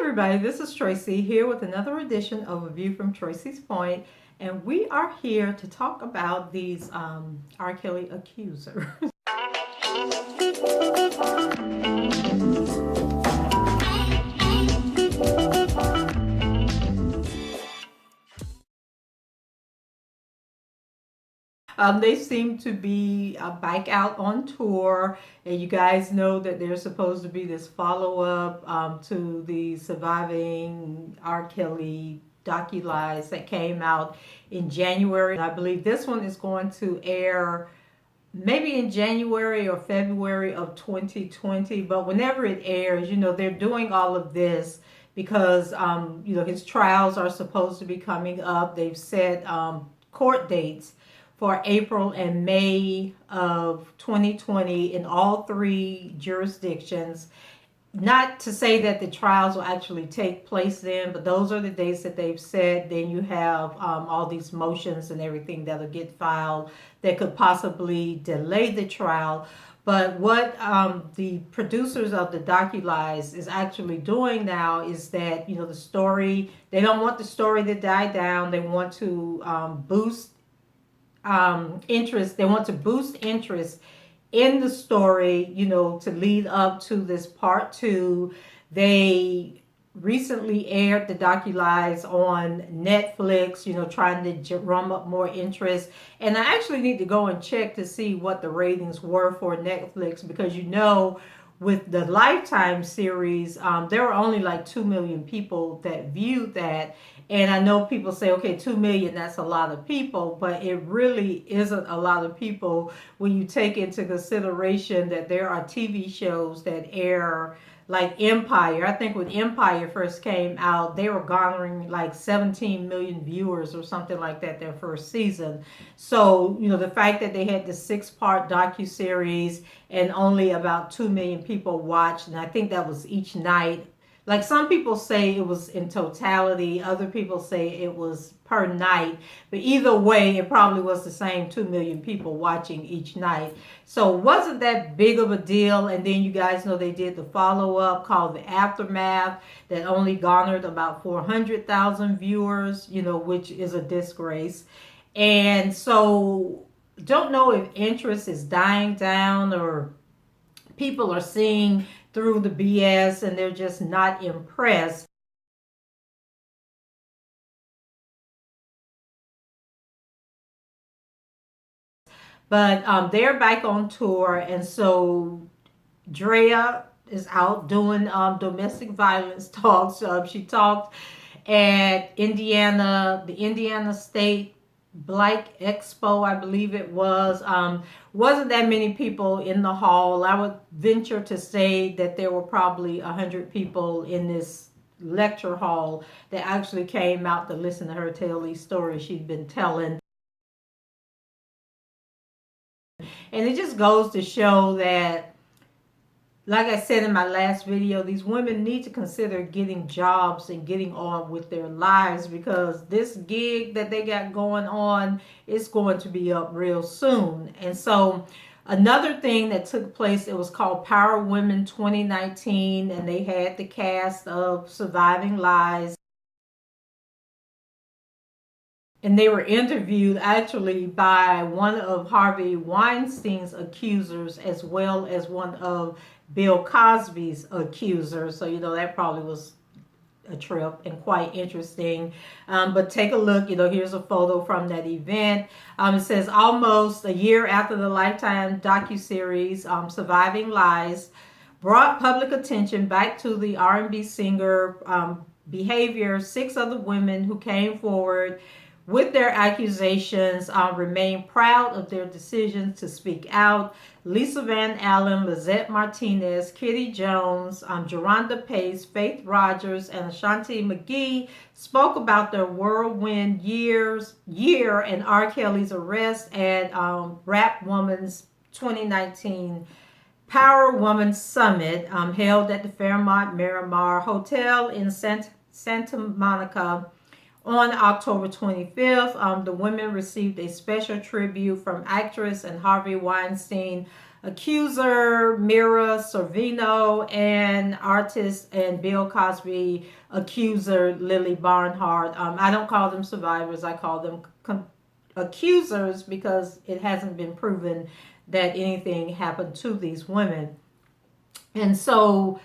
everybody, this is Tracy here with another edition of A View from Tracy's Point, and we are here to talk about these R. Kelly accusers. They seem to be back out on tour, and you guys know that there's supposed to be this follow up to the surviving R. Kelly docu-lies that came out in January. I believe this one is going to air maybe in January or February of 2020, but whenever it airs, they're doing all of this because, his trials are supposed to be coming up. They've set court dates for April and May of 2020 in all three jurisdictions. Not to say that the trials will actually take place then, but those are the dates that they've set. Then you have all these motions and everything that'll get filed that could possibly delay the trial. But what the producers of the docu-lies is actually doing now is that, the story, they don't want the story to die down. They want to boost interest. They want to boost interest in the story, to lead up to this part two. They recently aired the docu-lies on Netflix, trying to drum up more interest. And I actually need to go and check to see what the ratings were for Netflix, because with the Lifetime series, there were only like 2 million people that viewed that. And I know people say, okay, 2 million, that's a lot of people, but it really isn't a lot of people when you take into consideration that there are TV shows that air like Empire. I think when Empire first came out, they were garnering like 17 million viewers or something like that their first season. So, the fact that they had the 6-part docuseries and only about 2 million people watched, and I think that was each night. Like some people say it was in totality, other people say it was per night, but either way, it probably was the same 2 million people watching each night. So it wasn't that big of a deal. And then you guys know they did the follow-up called The Aftermath that only garnered about 400,000 viewers, which is a disgrace. And so don't know if interest is dying down or people are seeing through the BS and they're just not impressed. But they're back on tour, and so Drea is out doing domestic violence talks. She talked at the Indiana State Black Expo, I believe it was. Wasn't that many people in the hall. I would venture to say that there were probably 100 people in this lecture hall that actually came out to listen to her tell these stories she'd been telling. And it just goes to show that, like I said in my last video, these women need to consider getting jobs and getting on with their lives, because this gig that they got going on is going to be up real soon. And so another thing that took place, it was called Power Women 2019, and they had the cast of Surviving Lies. And they were interviewed actually by one of Harvey Weinstein's accusers as well as one of Bill Cosby's accusers. So, that probably was a trip and quite interesting. But take a look, here's a photo from that event. It says almost a year after the Lifetime docuseries Surviving Lies brought public attention back to the R&B singer behavior, 6 other women who came forward with their accusations remain proud of their decision to speak out. Lisa Van Allen, Lizette Martinez, Kitty Jones, Geronda Pace, Faith Rodgers, and Ashanti McGee spoke about their whirlwind year and R. Kelly's arrest at Rap Woman's 2019 Power Woman Summit held at the Fairmont Miramar Hotel in Santa Monica on October 25th. The women received a special tribute from actress and Harvey Weinstein accuser Mira Sorvino and artist and Bill Cosby accuser Lily Barnhart. I don't call them survivors. I call them accusers because it hasn't been proven that anything happened to these women. And so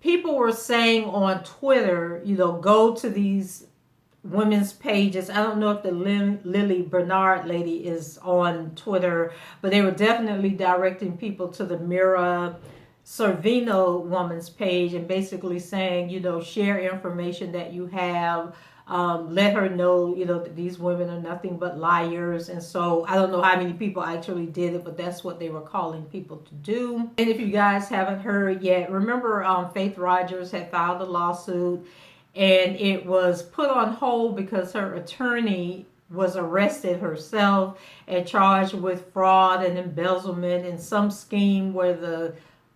people were saying on Twitter, go to these women's pages. I don't know if the Lily Bernard lady is on Twitter, but they were definitely directing people to the Mira Sorvino woman's page and basically saying, share information that you have. Let her know, that these women are nothing but liars. And so I don't know how many people actually did it, but that's what they were calling people to do. And if you guys haven't heard yet, remember Faith Rodgers had filed a lawsuit and it was put on hold because her attorney was arrested herself and charged with fraud and embezzlement and some scheme where the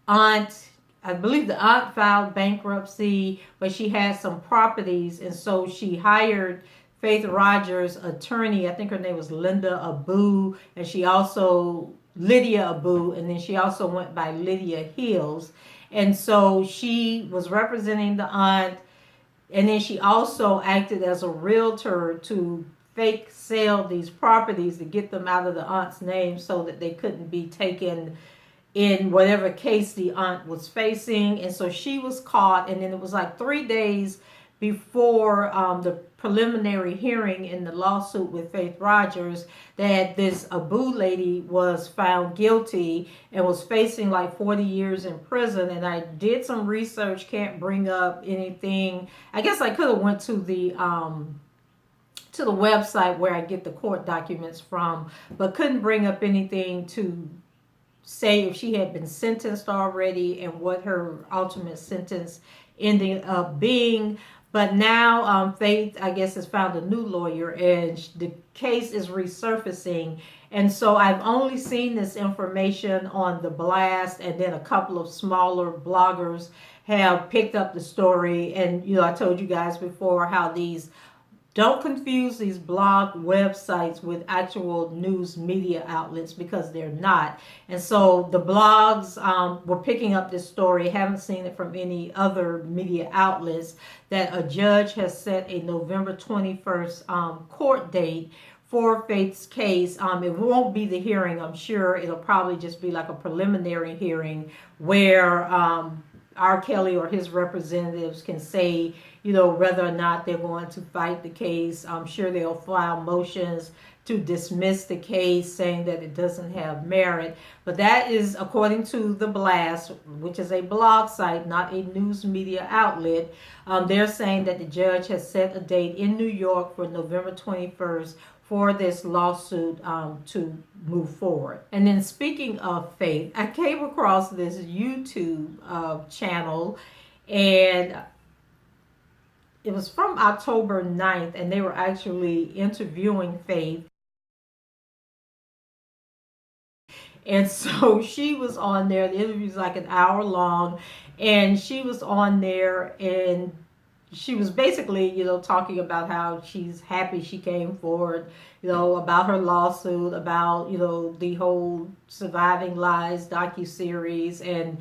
aunt, I believe the aunt filed bankruptcy, but she had some properties, and so she hired Faith Rodgers' attorney. I think her name was Linda Abu, and she also Lydia Abu, and then she also went by Lydia Hills. And so she was representing the aunt, and then she also acted as a realtor to fake sell these properties to get them out of the aunt's name so that they couldn't be taken in whatever case the aunt was facing. And so she was caught, and then it was like 3 days before the preliminary hearing in the lawsuit with Faith Rodgers that this Abu lady was found guilty and was facing like 40 years in prison. And I did some research, can't bring up anything. I guess I could have went to the website where I get the court documents from, but couldn't bring up anything to say if she had been sentenced already and what her ultimate sentence ended up being. But now Faith, I guess, has found a new lawyer and the case is resurfacing. And so I've only seen this information on The Blast, and then a couple of smaller bloggers have picked up the story. And, I told you guys before how don't confuse these blog websites with actual news media outlets because they're not. And so the blogs were picking up this story, haven't seen it from any other media outlets, that a judge has set a November 21st court date for Faith's case. It won't be the hearing, I'm sure. It'll probably just be like a preliminary hearing where R. Kelly or his representatives can say, whether or not they're going to fight the case. I'm sure they'll file motions to dismiss the case, saying that it doesn't have merit. But that is according to The Blast, which is a blog site, not a news media outlet. They're saying that the judge has set a date in New York for November 21st for this lawsuit to move forward. And then speaking of Faith, I came across this YouTube channel, and it was from October 9th, and they were actually interviewing Faith. And so she was on there. The interview's like an hour long, and she was on there, and she was basically, talking about how she's happy she came forward, about her lawsuit, about, the whole Surviving Lies docuseries, and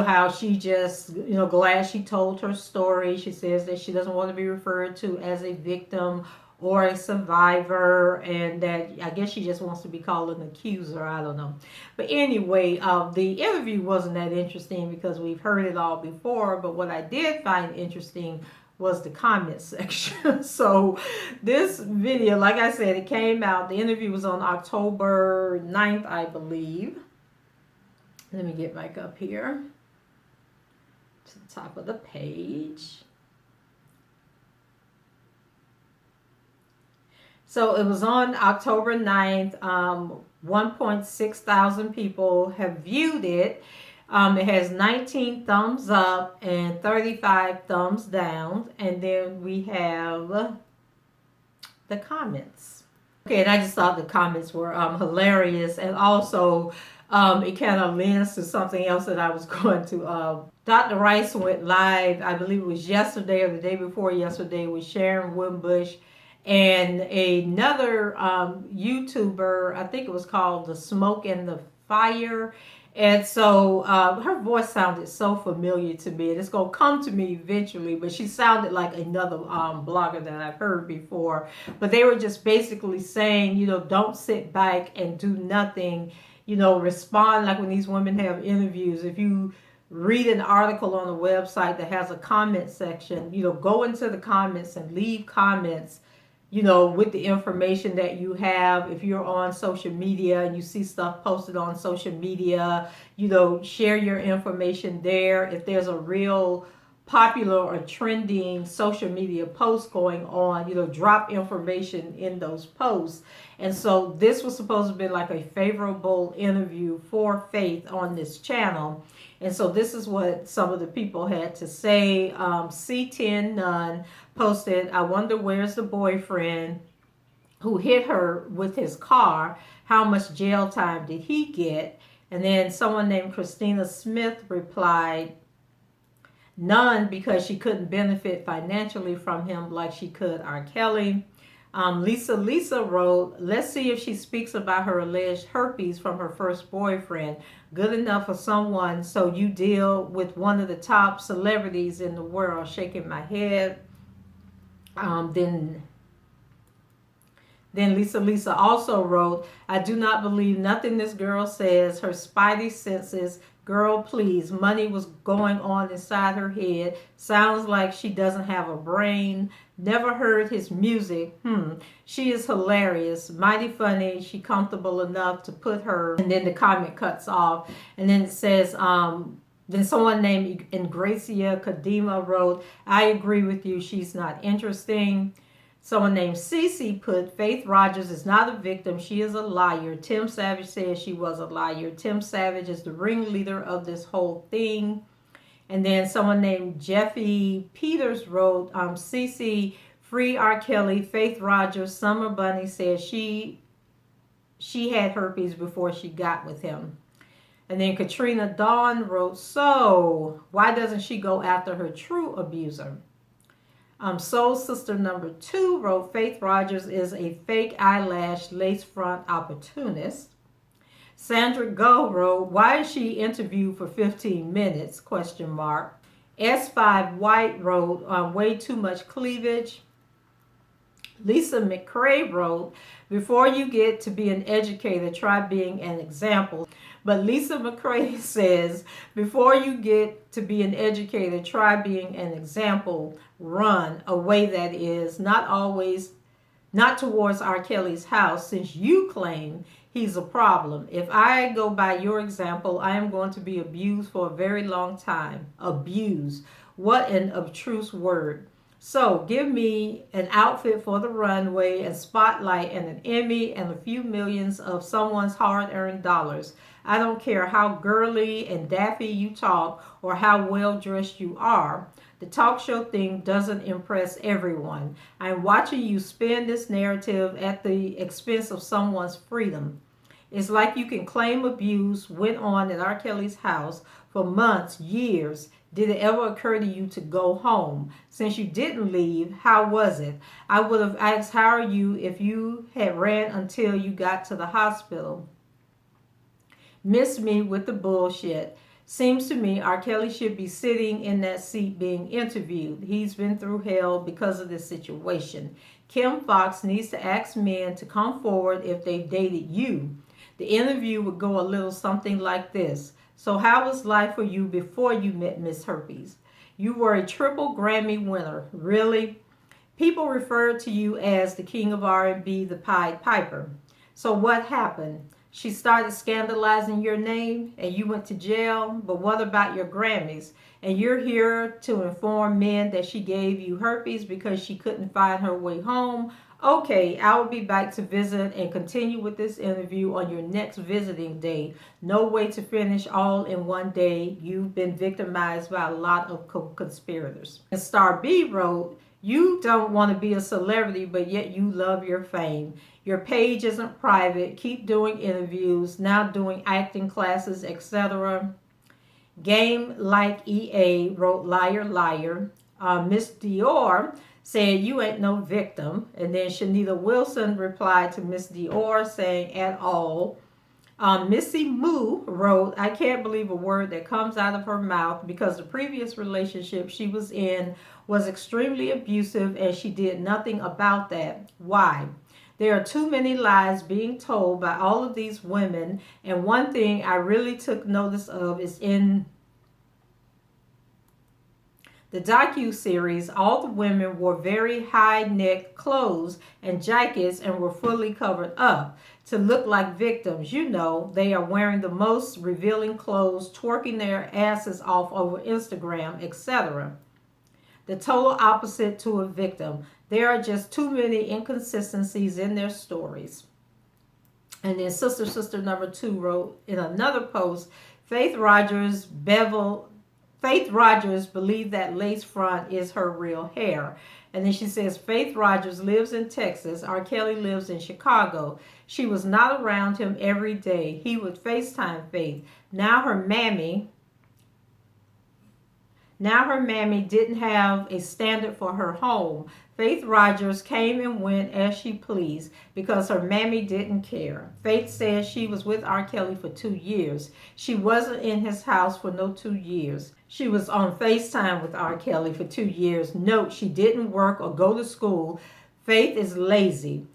how she just, glad she told her story. She says that she doesn't want to be referred to as a victim or a survivor, and that I guess she just wants to be called an accuser. I don't know. But anyway, the interview wasn't that interesting because we've heard it all before. But what I did find interesting was the comment section. So this video, like I said, it came out. The interview was on October 9th, I believe. Let me get back up here to the top of the page. So it was on October 9th. 1.6 thousand people have viewed it. It has 19 thumbs up and 35 thumbs down. And then we have the comments. Okay, and I just thought the comments were hilarious. And also, it kind of lends to something else that I was going to. Dr. Rice went live, I believe it was yesterday or the day before yesterday, with Sharon Wimbush and another YouTuber. I think it was called The Smoke and the fire. And so her voice sounded so familiar to me, and it's gonna come to me eventually. But she sounded like another blogger that I've heard before. But they were just basically saying, don't sit back and do nothing. Respond like when these women have interviews. If you read an article on a website that has a comment section, go into the comments and leave comments, with the information that you have. If you're on social media and you see stuff posted on social media, share your information there. If there's a real popular or trending social media post going on, drop information in those posts. And so this was supposed to be like a favorable interview for Faith on this channel. And so this is what some of the people had to say. C10 Nunn posted, I wonder where's the boyfriend who hit her with his car? How much jail time did he get? And then someone named Christina Smith replied, none, because she couldn't benefit financially from him like she could R. Kelly. Lisa wrote, let's see if she speaks about her alleged herpes from her first boyfriend. Good enough for someone, so you deal with one of the top celebrities in the world. Shaking my head. Then Lisa also wrote, I do not believe nothing this girl says. Her spidey senses, girl, please. Money was going on inside her head. Sounds like she doesn't have a brain. Never heard his music. She is hilarious. Mighty funny. She comfortable enough to put her. And then the comment cuts off. And then it says, then someone named Ingracia Kadima wrote, I agree with you. She's not interesting. Someone named Cece put, Faith Rodgers is not a victim. She is a liar. Tim Savage says she was a liar. Tim Savage is the ringleader of this whole thing. And then someone named Jeffy Peters wrote, Cece, free R. Kelly. Faith Rodgers, Summer Bunny says she had herpes before she got with him. And then Katrina Dawn wrote, so why doesn't she go after her true abuser? Soul Sister number 2 wrote, Faith Rodgers is a fake eyelash lace front opportunist. Sandra Go wrote, why is she interviewed for 15 minutes? Question mark. S5 White wrote, way too much cleavage. Lisa McCrae wrote, before you get to be an educator, try being an example. But Lisa McCrae says, before you get to be an educator, try being an example. Run away, that is, not towards R. Kelly's house, since you claim he's a problem. If I go by your example, I am going to be abused for a very long time. Abused. What an abstruse word. So give me an outfit for the runway, and spotlight, and an Emmy, and a few millions of someone's hard-earned dollars. I don't care how girly and daffy you talk or how well-dressed you are. The talk show thing doesn't impress everyone. I'm watching you spin this narrative at the expense of someone's freedom. It's like you can claim abuse went on at R. Kelly's house for months, years. Did it ever occur to you to go home? Since you didn't leave, how was it? I would have asked, how are you, if you had ran until you got to the hospital. Miss me with the bullshit. Seems to me R. Kelly should be sitting in that seat being interviewed. He's been through hell because of this situation. Kim Fox needs to ask men to come forward if they've dated you. The interview would go a little something like this. So how was life for you before you met Miss Herpes? You were a triple Grammy winner. Really? People referred to you as the king of R&B, the Pied Piper. So what happened? She started scandalizing your name and you went to jail. But what about your Grammys? And you're here to inform men that she gave you herpes because she couldn't find her way home. Okay, I will be back to visit and continue with this interview on your next visiting day. No way to finish all in one day. You've been victimized by a lot of co-conspirators. And Star B wrote, you don't want to be a celebrity, but yet you love your fame. Your page isn't private. Keep doing interviews, now doing acting classes, etc. Game Like EA wrote, liar, liar. Miss Dior said, you ain't no victim. And then Shanita Wilson replied to Miss Dior saying, at all. Missy Moo wrote, I can't believe a word that comes out of her mouth because the previous relationship she was in was extremely abusive and she did nothing about that. Why? There are too many lies being told by all of these women, and one thing I really took notice of is in the docu-series, all the women wore very high-neck clothes and jackets and were fully covered up to look like victims. You know, they are wearing the most revealing clothes, twerking their asses off over Instagram, etc. The total opposite to a victim. There are just too many inconsistencies in their stories. And then sister number 2 wrote in another post, Faith Rodgers believed that lace front is her real hair. And then she says, Faith Rodgers lives in Texas. R. Kelly lives in Chicago. She was not around him every day. He would FaceTime Faith. Now her mammy didn't have a standard for her home. Faith Rodgers came and went as she pleased because her mammy didn't care. Faith says she was with R. Kelly for 2 years. She wasn't in his house for no 2 years. She was on FaceTime with R. Kelly for 2 years. Note, she didn't work or go to school. Faith is lazy.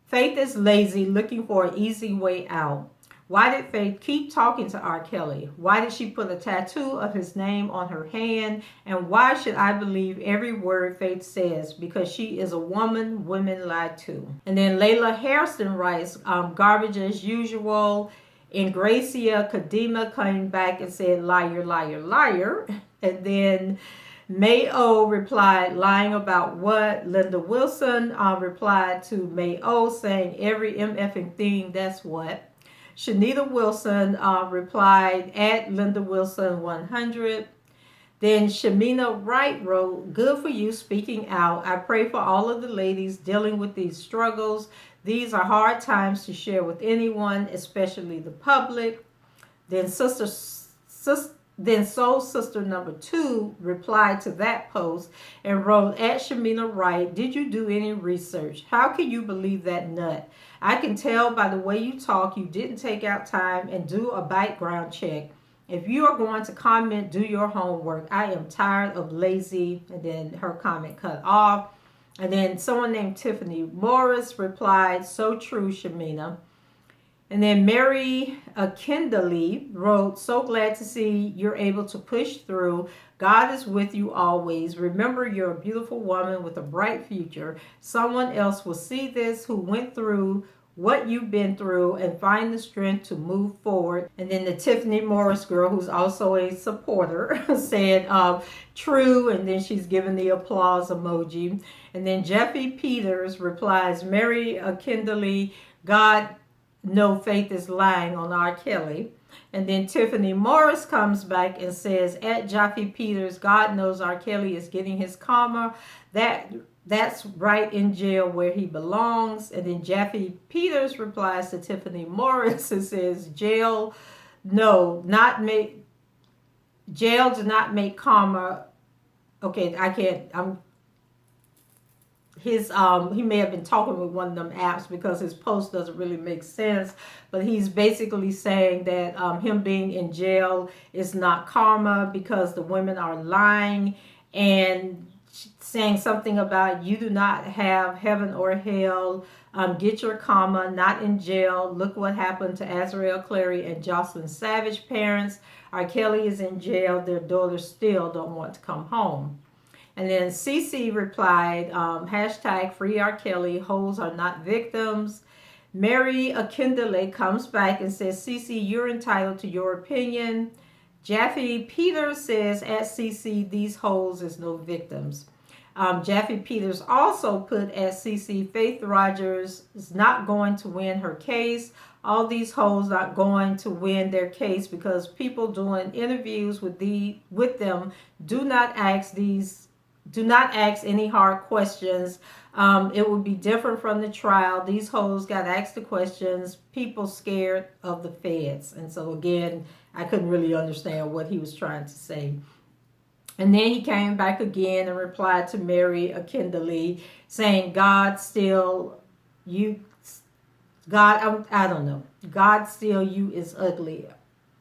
Faith is lazy, looking for an easy way out. Why did Faith keep talking to R. Kelly? Why did she put a tattoo of his name on her hand? And why should I believe every word Faith says? Because she is a woman, women lie too. And then Layla Hairston writes, garbage as usual. Ingracia Kadima came back and said, liar, liar, liar. And then Mayo replied, lying about what? Linda Wilson replied to Mayo saying, every MFing thing, that's what. Shanita Wilson replied at Linda Wilson 100. Then Shamina Wright wrote, good for you speaking out. I pray for all of the ladies dealing with these struggles. These are hard times to share with anyone, especially the public. Then Soul Sister number 2 replied to that post and wrote, at Shamina Wright, did you do any research? How can you believe that nut? I can tell by the way you talk you didn't take out time and do a background check. If you are going to comment, do your homework. I am tired of lazy. And then her comment cut off. And then someone named Tiffany Morris replied, so true, Shamina. And then Mary Kindley wrote, so glad to see you're able to push through. God is with you always. Remember, you're a beautiful woman with a bright future. Someone else will see this who went through what you've been through and find the strength to move forward. And then the Tiffany Morris girl, who's also a supporter, said, true. And then she's given the applause emoji. And then Jeffy Peters replies, Mary Kindley, God, no, Faith is lying on R. Kelly. And then Tiffany Morris comes back and says, at Jeffy Peters, God knows R. Kelly is getting his karma. That's right, in jail where he belongs. And then Jeffy Peters replies to Tiffany Morris and says, jail do not make karma. Okay, he may have been talking with one of them apps because his post doesn't really make sense, but he's basically saying that him being in jail is not karma because the women are lying, and saying something about you do not have heaven or hell, get your karma, not in jail. Look what happened to Azrael Clary and Jocelyn Savage parents. R. Kelly is in jail, their daughters still don't want to come home. And then Cece replied, hashtag free R. Kelly, hoes are not victims. Mary Akindele comes back and says, Cece, you're entitled to your opinion. Jeffy Peters says, at Cece, these hoes is no victims. Jeffy Peters also put at Cece, Faith Rodgers is not going to win her case. All these hoes not going to win their case because people doing interviews with them do not ask any hard questions. It would be different from the trial. These hoes got asked the questions. People scared of the feds. And so again, I couldn't really understand what he was trying to say. And then he came back again and replied to Mary Akindley saying, God God, I don't know. God still you is ugly.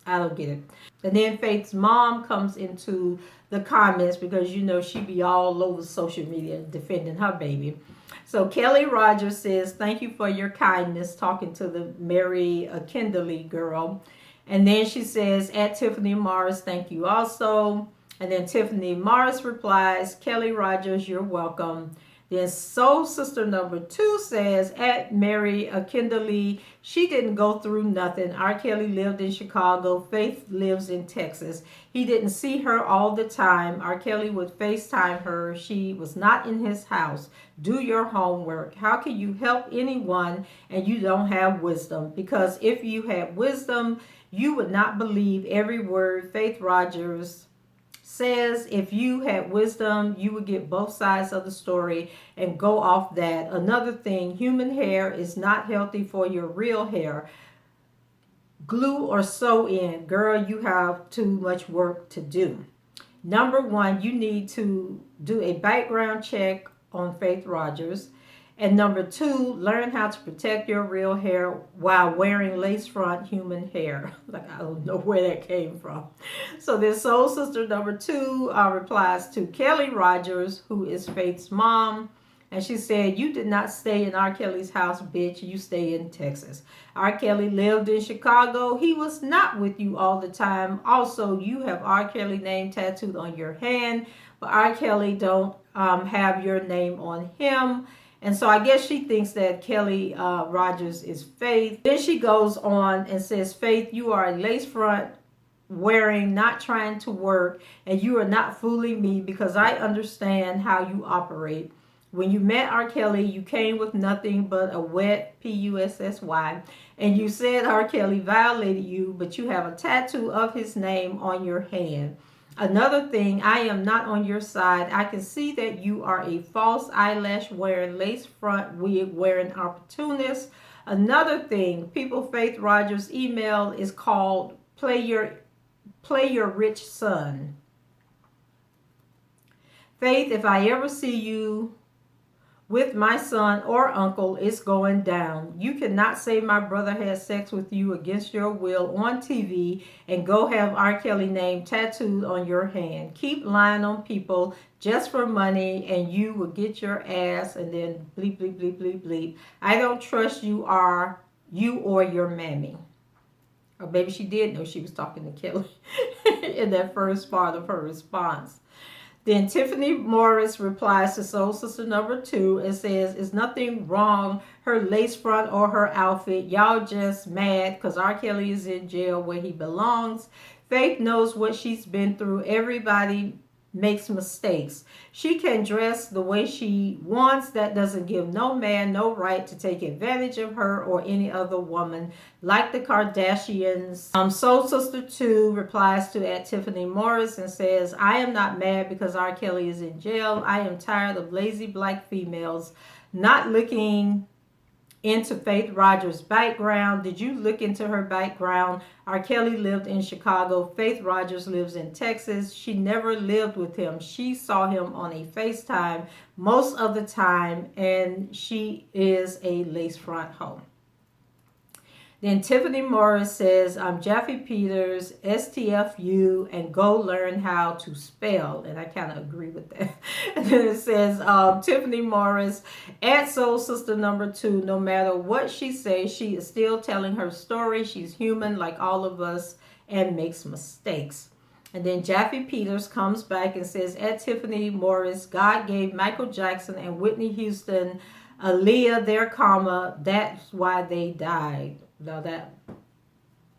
I don't get it. And then Faith's mom comes into the comments because you know she be all over social media defending her baby. So Kelly Rodgers says, "Thank you for your kindness," talking to the Mary Kindley girl. And then she says, "At Tiffany Morris, thank you also." And then Tiffany Morris replies, "Kelly Rodgers, you're welcome." Then Soul Sister number 2 says, "At Mary Kindley, she didn't go through nothing. R. Kelly lived in Chicago. Faith lives in Texas. He didn't see her all the time. R. Kelly would FaceTime her. She was not in his house. Do your homework. How can you help anyone and you don't have wisdom? Because if you had wisdom, you would not believe every word Faith Rodgers says. If you had wisdom, you would get both sides of the story and go off that. Another thing, human hair is not healthy for your real hair. Glue or sew in. Girl, you have too much work to do. Number one, you need to do a background check on Faith Rodgers. And number two, learn how to protect your real hair while wearing lace front human hair. Like, I don't know where that came from. So this Soul Sister number 2 replies to Kelly Rodgers, who is Faith's mom. And she said, "You did not stay in R. Kelly's house, bitch. You stay in Texas. R. Kelly lived in Chicago. He was not with you all the time. Also, you have R. Kelly name tattooed on your hand, but R. Kelly don't have your name on him." And so I guess she thinks that Kelly Rodgers is Faith. Then she goes on and says, "Faith, you are a lace front wearing, not trying to work, and you are not fooling me because I understand how you operate. When you met R. Kelly, you came with nothing but a wet Pussy, and you said R. Kelly violated you, but you have a tattoo of his name on your hand. Another thing, I am not on your side. I can see that you are a false eyelash wearing, lace front wig wearing opportunist. Another thing, people Faith Rodgers' email is called Play Your Rich Son. Faith, if I ever see you with my son or uncle, it's going down. You cannot say my brother had sex with you against your will on TV and go have R. Kelly name tattooed on your hand. Keep lying on people just for money and you will get your ass," and then bleep, bleep, bleep, bleep, bleep. "I don't trust you or your mammy." Or maybe she did know she was talking to Kelly in that first part of her response. Then Tiffany Morris replies to Soul Sister number 2 and says, "Is nothing wrong her lace front or her outfit. Y'all just mad because R. Kelly is in jail where he belongs. Faith knows what she's been through. Everybody makes mistakes. She can dress the way she wants. That doesn't give no man no right to take advantage of her or any other woman like the Kardashians." Soul Sister 2 replies to at Tiffany Morris and says, "I am not mad because R. Kelly is in jail. I am tired of lazy black females not looking into Faith Rodgers' background. Did you look into her background? R. Kelly lived in Chicago. Faith Rodgers lives in Texas. She never lived with him. She saw him on a FaceTime most of the time, and she is a lace front hoe." Then Tiffany Morris says, "I'm Jaffe Peters, STFU, and go learn how to spell." And I kind of agree with that. And then it says, Tiffany Morris, at Soul Sister number 2, "No matter what she says, she is still telling her story. She's human like all of us and makes mistakes." And then Jaffe Peters comes back and says, at Tiffany Morris, "God gave Michael Jackson and Whitney Houston Aaliyah their karma. That's why they died." No, that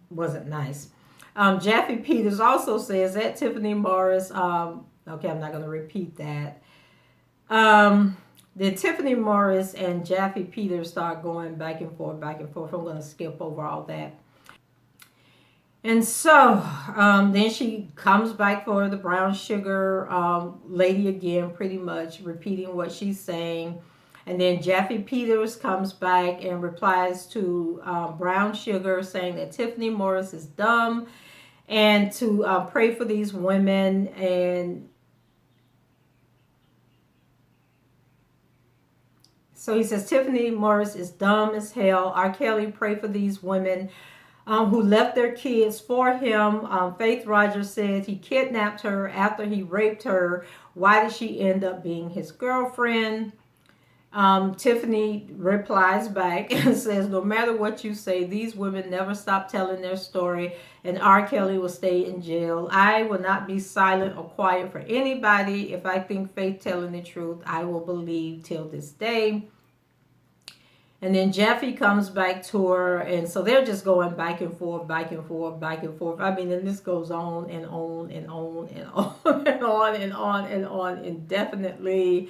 wasn't nice. Jaffe Peters also says at Tiffany Morris, okay, I'm not going to repeat that. Then Tiffany Morris and Jaffe Peters start going back and forth, back and forth. I'm going to skip over all that. And so then she comes back for the brown sugar lady again, pretty much repeating what she's saying. And then Jaffe Peters comes back and replies to Brown Sugar saying that Tiffany Morris is dumb and to pray for these women. And So he says, Tiffany Morris is dumb as hell. R. Kelly, pray for these women who left their kids for him. Faith Rodgers said he kidnapped her after he raped her. Why did she end up being his girlfriend? Tiffany replies back and says, no matter what you say, these women never stop telling their story, and R. Kelly will stay in jail. I will not be silent or quiet for anybody. If I think Faith telling the truth, I will believe till this day. And then Jeffy comes back to her, and so they're just going back and forth, back and forth, back and forth. I mean, and this goes on and on and on and on and on and on and on indefinitely.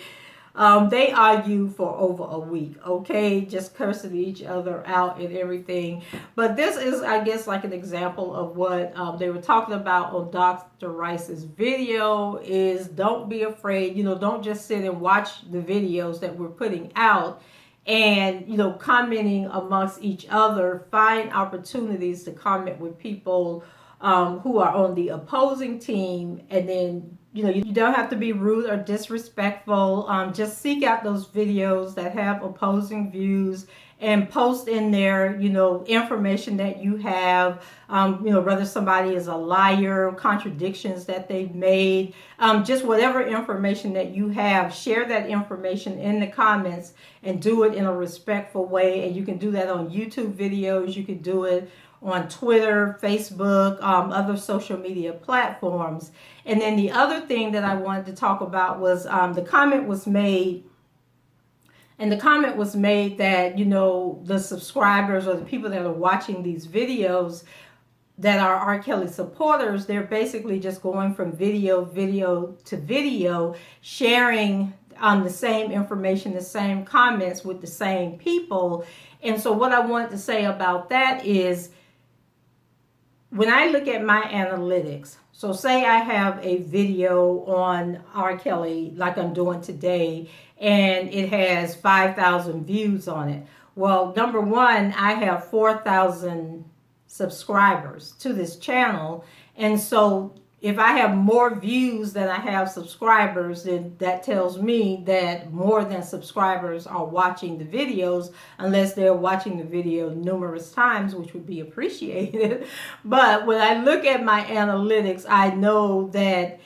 They argue for over a week, okay, just cursing each other out and everything. But this is, I guess, like an example of what they were talking about on Dr. Rice's video is don't be afraid, don't just sit and watch the videos that we're putting out and, commenting amongst each other. Find opportunities to comment with people who are on the opposing team, and then you don't have to be rude or disrespectful. Just seek out those videos that have opposing views and post in there, information that you have, whether somebody is a liar, contradictions that they've made, just whatever information that you have, share that information in the comments and do it in a respectful way. And you can do that on YouTube videos. You can do it on Twitter, Facebook, other social media platforms. And then the other thing that I wanted to talk about was the comment was made that, the subscribers or the people that are watching these videos that are R. Kelly supporters, they're basically just going from video to video, sharing the same information, the same comments with the same people. And so what I wanted to say about that is, when I look at my analytics, so say I have a video on R. Kelly like I'm doing today, and it has 5,000 views on it. Well, number one, I have 4,000 subscribers to this channel. And so if I have more views than I have subscribers, then that tells me that more than subscribers are watching the videos, unless they're watching the video numerous times, which would be appreciated. But when I look at my analytics, I know that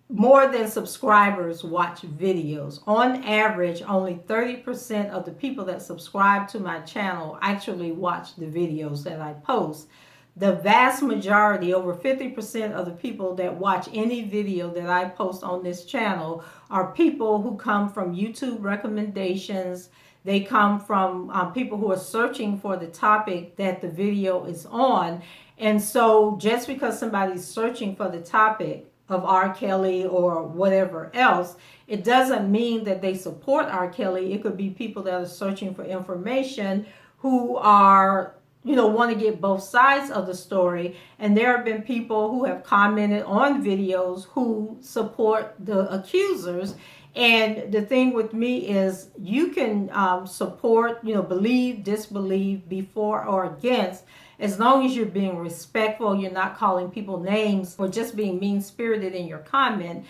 more than subscribers watch videos. On average, only 30% of the people that subscribe to my channel actually watch the videos that I post. The vast majority, over 50% of the people that watch any video that I post on this channel are people who come from YouTube recommendations. They come from people who are searching for the topic that the video is on. And so just because somebody's searching for the topic of R. Kelly or whatever else, it doesn't mean that they support R. Kelly. It could be people that are searching for information who are want to get both sides of the story. And there have been people who have commented on videos who support the accusers. And the thing with me is you can support, believe, disbelieve, be for or against, as long as you're being respectful, you're not calling people names or just being mean-spirited in your comment.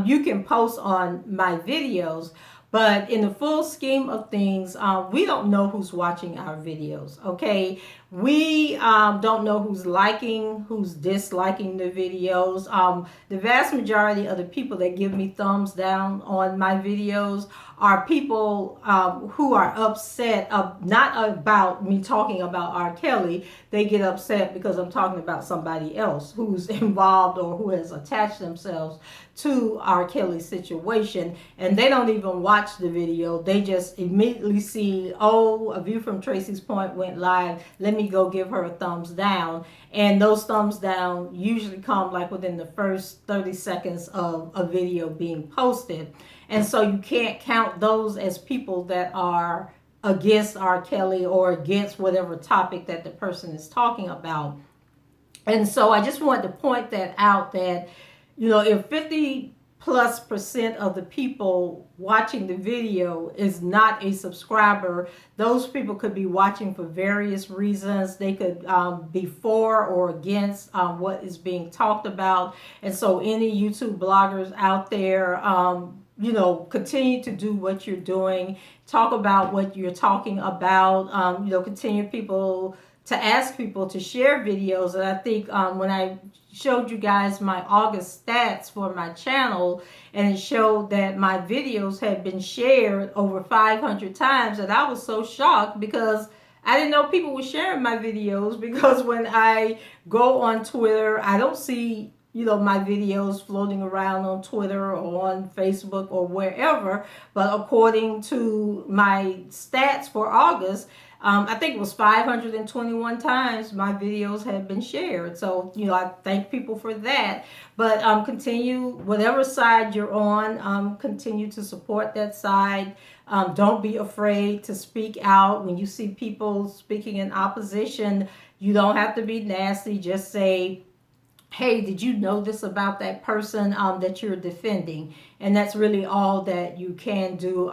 You can post on my videos. But in the full scheme of things, we don't know who's watching our videos, okay? We don't know who's liking, who's disliking the videos. The vast majority of the people that give me thumbs down on my videos are people who are upset, not about me talking about R. Kelly. They get upset because I'm talking about somebody else who's involved or who has attached themselves to R. Kelly's situation, and they don't even watch the video. They just immediately see, oh, A View from Tracy's Point went live, let me go give her a thumbs down. And those thumbs down usually come like within the first 30 seconds of a video being posted. And so you can't count those as people that are against R. Kelly or against whatever topic that the person is talking about. And so I just wanted to point that out, that if 50 plus percent of the people watching the video is not a subscriber. Those people could be watching for various reasons. They could be for or against what is being talked about. And so any YouTube bloggers out there, continue to do what you're doing. Talk about what you're talking about. Continue people to ask people to share videos. And I think when I showed you guys my August stats for my channel, and it showed that my videos had been shared over 500 times, and I was so shocked because I didn't know people were sharing my videos, because when I go on Twitter, I don't see my videos floating around on Twitter or on Facebook or wherever. But according to my stats for August, I think it was 521 times my videos had been shared. So, I thank people for that. But continue, whatever side you're on, continue to support that side. Don't be afraid to speak out. When you see people speaking in opposition, you don't have to be nasty. Just say, hey, did you know this about that person that you're defending? And that's really all that you can do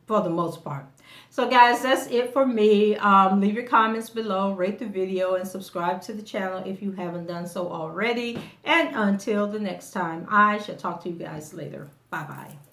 for the most part. So guys, that's it for me. Leave your comments below, rate the video, and subscribe to the channel if you haven't done so already. And until the next time, I shall talk to you guys later. Bye-bye.